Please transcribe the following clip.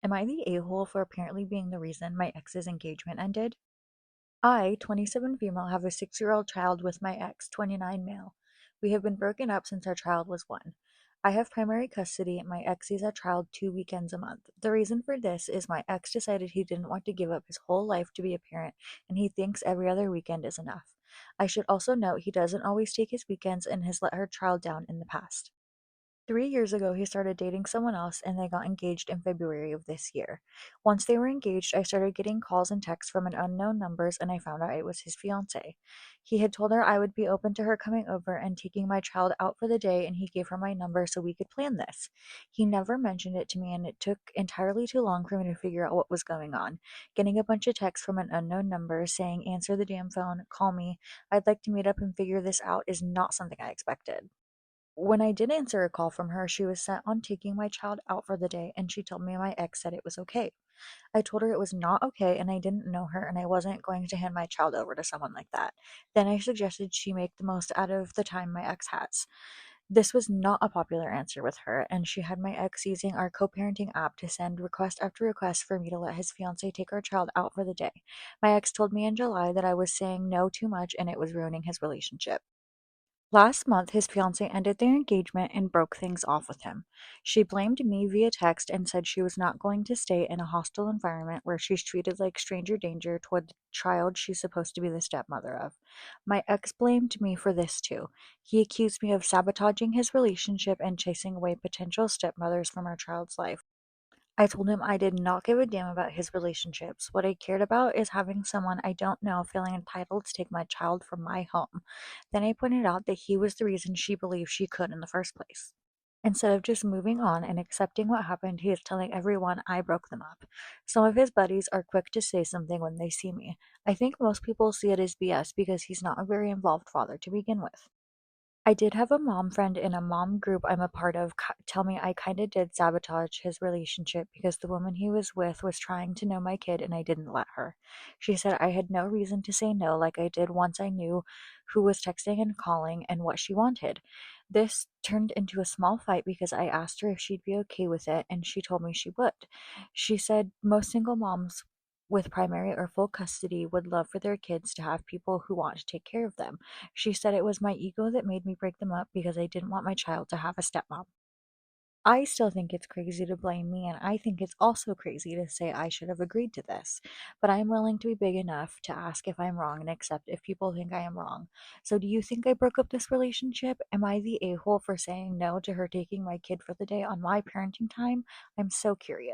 Am I the a-hole for apparently being the reason my ex's engagement ended? I, 27 female, have a 6-year-old child with my ex, 29 male. We have been broken up since our child was 1. I have primary custody and my ex sees our child 2 weekends a month. The reason for this is my ex decided he didn't want to give up his whole life to be a parent and he thinks every other weekend is enough. I should also note he doesn't always take his weekends and has let our child down in the past. 3 years ago, he started dating someone else and they got engaged in February of this year. Once they were engaged, I started getting calls and texts from an unknown numbers and I found out it was his fiance. He had told her I would be open to her coming over and taking my child out for the day and he gave her my number so we could plan this. He never mentioned it to me and it took entirely too long for me to figure out what was going on. Getting a bunch of texts from an unknown number saying answer the damn phone, call me, I'd like to meet up and figure this out is not something I expected. When I did answer a call from her, she was set on taking my child out for the day and she told me my ex said it was okay. I told her it was not okay and I didn't know her and I wasn't going to hand my child over to someone like that. Then I suggested she make the most out of the time my ex has. This was not a popular answer with her, and she had my ex using our co parenting app to send request after request for me to let his fiance take our child out for the day. My ex told me in July that I was saying no too much and it was ruining his relationship. Last month, his fiancée ended their engagement and broke things off with him. She blamed me via text and said she was not going to stay in a hostile environment where she's treated like stranger danger toward the child she's supposed to be the stepmother of. My ex blamed me for this too. He accused me of sabotaging his relationship and chasing away potential stepmothers from our child's life. I told him I did not give a damn about his relationships. What I cared about is having someone I don't know feeling entitled to take my child from my home. Then I pointed out that he was the reason she believed she could in the first place. Instead of just moving on and accepting what happened, he is telling everyone I broke them up. Some of his buddies are quick to say something when they see me. I think most people see it as BS because he's not a very involved father to begin with. I did have a mom friend in a mom group I'm a part of tell me I kind of did sabotage his relationship because the woman he was with was trying to know my kid and I didn't let her. She said I had no reason to say no like I did once I knew who was texting and calling and what she wanted. This turned into a small fight because I asked her if she'd be okay with it and she told me she would. She said most single moms with primary or full custody would love for their kids to have people who want to take care of them. She said it was my ego that made me break them up because I didn't want my child to have a stepmom. I still think it's crazy to blame me, and I think it's also crazy to say I should have agreed to this. But I'm willing to be big enough to ask if I'm wrong and accept if people think I am wrong. So, do you think I broke up this relationship? Am I the a hole for saying no to her taking my kid for the day on my parenting time? I'm so curious.